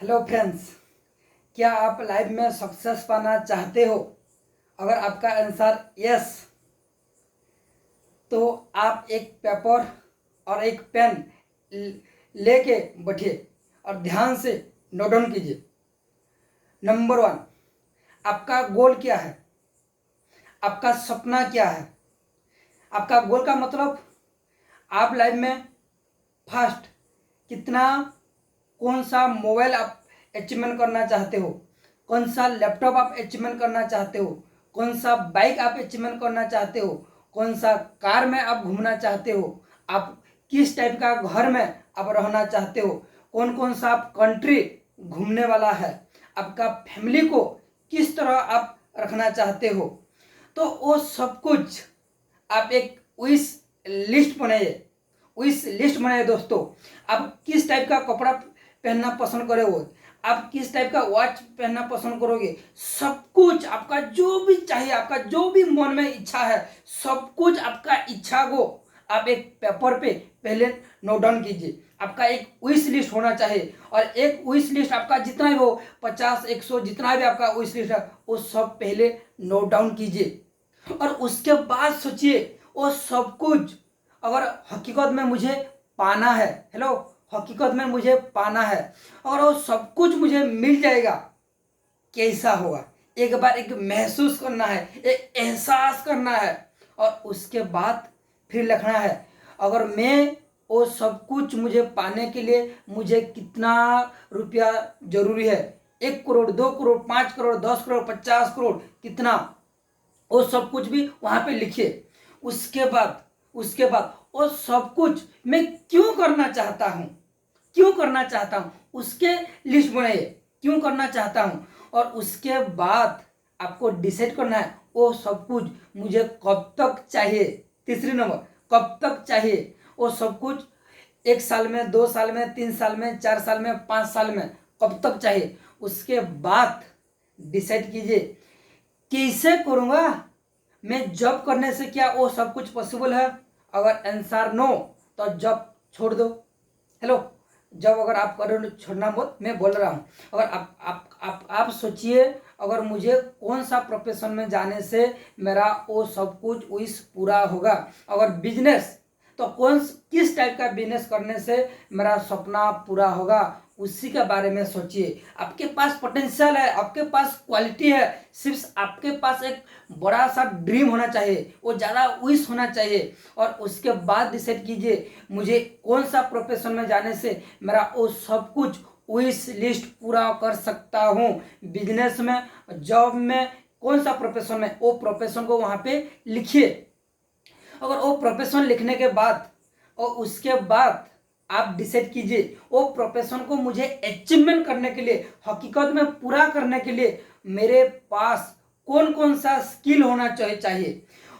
Hello friends, क्या आप life में सक्सेस पाना चाहते हो? अगर आपका आंसर यस, तो आप एक पेपर और एक पेन लेके बैठिए और ध्यान से नोट डाउन कीजिए। नंबर 1, आपका गोल क्या है? आपका सपना क्या है? आपका गोल का मतलब आप लाइफ में फर्स्ट कितना, कौन सा मोबाइल आप अचीवमेंट करना चाहते हो, कौन सा लैपटॉप आप अचीवमेंट करना चाहते हो, कौन सा बाइक आप अचीवमेंट करना चाहते हो, कौन सा कार में आप घूमना चाहते हो, आप किस टाइप का घर में आप रहना चाहते हो, कौन कौन सा आप कंट्री घूमने वाला है, आपका फैमिली को किस तरह आप रखना चाहते हो। तो वो सब कुछ आप एक विश लिस्ट बनाइए। विश लिस्ट बनाइए दोस्तों। आप किस टाइप का कपड़ा पहनना पसंद करोगे, आप किस टाइप का वॉच पहनना पसंद करोगे, सब कुछ आपका जो भी चाहिए, आपका जो भी मन में इच्छा है, सब कुछ आपका इच्छा को आप एक पेपर पे पहले नोट डाउन कीजिए। आपका एक विश लिस्ट होना चाहिए और एक विश लिस्ट आपका जितना भी हो, 50 100 जितना भी आपका विश लिस्ट है, वो सब पहले नोट डाउन कीजिए और उसके बाद सोचिए वो सब कुछ अगर हकीकत में मुझे पाना है, हेलो, हकीकत में मुझे पाना है और वो सब कुछ मुझे मिल जाएगा, कैसा होगा? एक बार एक महसूस करना है, एक एहसास करना है और उसके बाद फिर लिखना है अगर मैं वो सब कुछ मुझे पाने के लिए मुझे कितना रुपया जरूरी है, 1 करोड़, 2 करोड़, 5 करोड़, 10 करोड़, 50 करोड़, कितना, वो सब कुछ भी वहां पे लिखिए। उसके बाद वो सब कुछ मैं क्यों करना चाहता हूं, क्यों करना चाहता हूं, उसके लिस्ट बनाइए, क्यों करना चाहता हूं। और उसके बाद आपको डिसाइड करना है वो सब कुछ मुझे कब तक चाहिए। तीसरी नंबर, कब तक चाहिए वो सब कुछ, 1 साल में, 2 साल में, 3 साल में, 4 साल में, 5 साल में, कब तक चाहिए। उसके बाद डिसाइड कीजिए कैसे करूँगा मैं, जॉब करने से क्या वो सब कुछ पॉसिबल है? अगर आंसर नो, तो जॉब छोड़ दो। हेलो, जब अगर आप कर रहे हो छोड़ना मत, मैं बोल रहा हूँ। अगर आप सोचिए अगर मुझे कौन सा प्रोफेशन में जाने से मेरा वो सब कुछ विश पूरा होगा। अगर बिजनेस, तो किस टाइप का बिजनेस करने से मेरा सपना पूरा होगा, उसी के बारे में सोचिए। आपके पास पोटेंशियल है, आपके पास क्वालिटी है, सिर्फ आपके पास एक बड़ा सा ड्रीम होना चाहिए, वो ज़्यादा विश होना चाहिए और उसके बाद डिसाइड कीजिए मुझे कौन सा प्रोफेशन में जाने से मेरा वो सब कुछ विश लिस्ट पूरा कर सकता हूँ। बिजनेस में, जॉब में, कौन सा प्रोफेशन में, वो प्रोफेशन को वहाँ पे लिखिए। अगर वो प्रोफेशन लिखने के बाद और उसके बाद आप डिसाइड कीजिए वो प्रोफेशन को मुझे अचीवमेंट करने के लिए, हकीकत में पूरा करने के लिए मेरे पास कौन कौन सा स्किल होना चाहिए।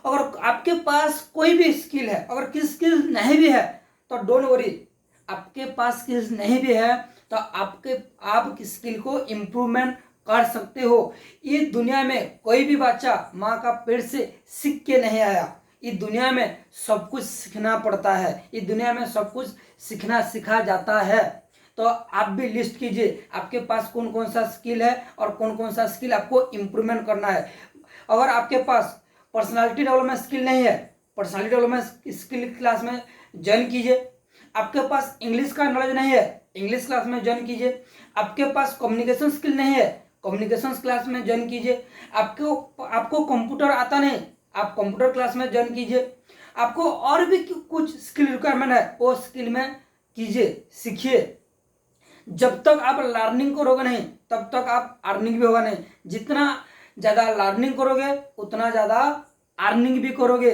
अगर आपके पास कोई भी स्किल है, अगर किस स्किल नहीं भी है तो डोंट वरी, आपके पास स्किल्स नहीं भी है तो आप स्किल को इम्प्रूवमेंट कर सकते हो। ये दुनिया में कोई भी बच्चा माँ का पेट से सीख के नहीं आया, इस दुनिया में सब कुछ सीखना पड़ता है, इस दुनिया में सब कुछ सीखना सिखा जाता है। तो आप भी लिस्ट कीजिए आपके पास कौन कौन सा स्किल है और कौन कौन सा स्किल आपको इम्प्रूवमेंट करना है। अगर आपके पास पर्सनालिटी डेवलपमेंट स्किल नहीं है, पर्सनालिटी डेवलपमेंट स्किल क्लास में ज्वाइन कीजिए। आपके पास इंग्लिश का नॉलेज नहीं है, इंग्लिश क्लास में ज्वाइन कीजिए। आपके पास कम्युनिकेशन स्किल नहीं है, कम्युनिकेशन क्लास में ज्वाइन कीजिए। आपको कंप्यूटर आता नहीं, आप कंप्यूटर क्लास में ज्वाइन कीजिए। आपको और भी कुछ स्किल रिक्वायरमेंट है वो स्किल में कीजिए, सीखिए। जब तक आप लर्निंग करोगे नहीं तब तक आप अर्निंग भी होगा नहीं। जितना ज़्यादा लर्निंग करोगे उतना ज़्यादा अर्निंग भी करोगे।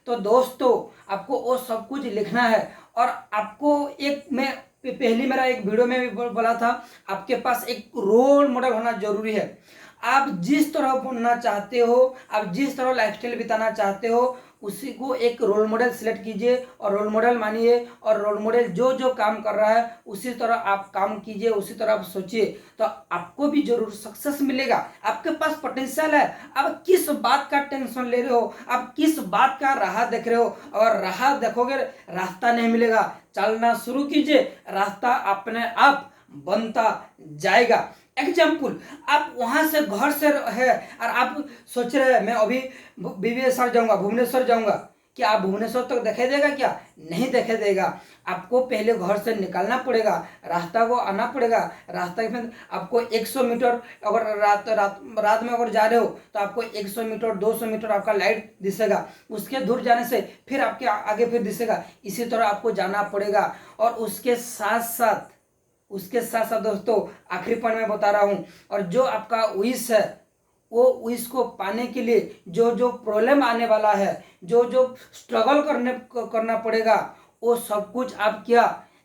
तो दोस्तों आपको वो सब कुछ लिखना है और आपको एक, मैं पहली मेरा एक वीडियो में भी बोला था, आपके पास एक रोल मॉडल होना जरूरी है। आप जिस तरह बनना चाहते हो, आप जिस तरह लाइफस्टाइल बिताना चाहते हो, उसी को एक रोल मॉडल सिलेक्ट कीजिए और रोल मॉडल मानिए और रोल मॉडल जो जो काम कर रहा है उसी तरह आप काम कीजिए, उसी तरह आप सोचिए, तो आपको भी जरूर सक्सेस मिलेगा। आपके पास पोटेंशियल है, आप किस बात का टेंशन ले रहे हो, आप किस बात का राह देख रहे हो। अगर राह देखोगे रास्ता नहीं मिलेगा, चलना शुरू कीजिए, रास्ता अपने आप बनता जाएगा। एग्जाम्पल, आप वहाँ से घर से है और आप सोच रहे हैं मैं अभी बीबीएसआर जाऊँगा, भुवनेश्वर जाऊँगा, क्या आप भुवनेश्वर तक दिखाई देगा? क्या नहीं दिखाई देगा। आपको पहले घर से निकलना पड़ेगा, रास्ता को आना पड़ेगा, रास्ता में आपको 100 मीटर, अगर रात में अगर जा रहे हो तो आपको 100 मीटर 200 मीटर आपका लाइट दिसेगा, उसके दूर जाने से फिर आपके आगे फिर दिसेगा, इसी तरह आपको जाना पड़ेगा। और उसके साथ साथ दोस्तों आखिरी पॉइंट मैं बता रहा हूँ, और जो आपका विश है वो विश को पाने के लिए जो जो प्रॉब्लम आने वाला है, जो जो स्ट्रगल करना पड़ेगा, वो सब कुछ आप क्या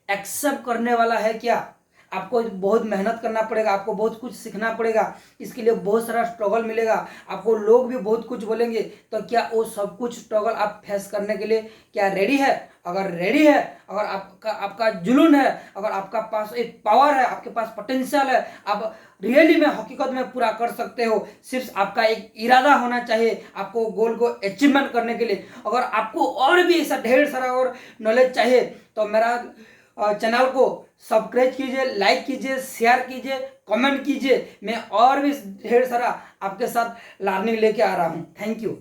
एक्सेप्ट करने वाला है? क्या आपको बहुत मेहनत करना पड़ेगा, आपको बहुत कुछ सीखना पड़ेगा, इसके लिए बहुत सारा स्ट्रगल मिलेगा, आपको लोग भी बहुत कुछ बोलेंगे, तो क्या वो सब कुछ स्ट्रगल आप फेस करने के लिए क्या रेडी है? अगर रेडी है, अगर आपका जुनून है, अगर आपका पास एक पावर है, आपके पास पोटेंशियल है, आप रियली में हकीकत में पूरा कर सकते हो। सिर्फ आपका एक इरादा होना चाहिए आपको गोल को अचीवमेंट करने के लिए। अगर आपको और भी ऐसा ढेर सारा और नॉलेज चाहिए तो मेरा चैनल को सब्सक्राइब कीजिए, लाइक कीजिए, शेयर कीजिए, कमेंट कीजिए। मैं और भी ढेर सारा आपके साथ लर्निंग लेके आ रहा हूँ। Thank you.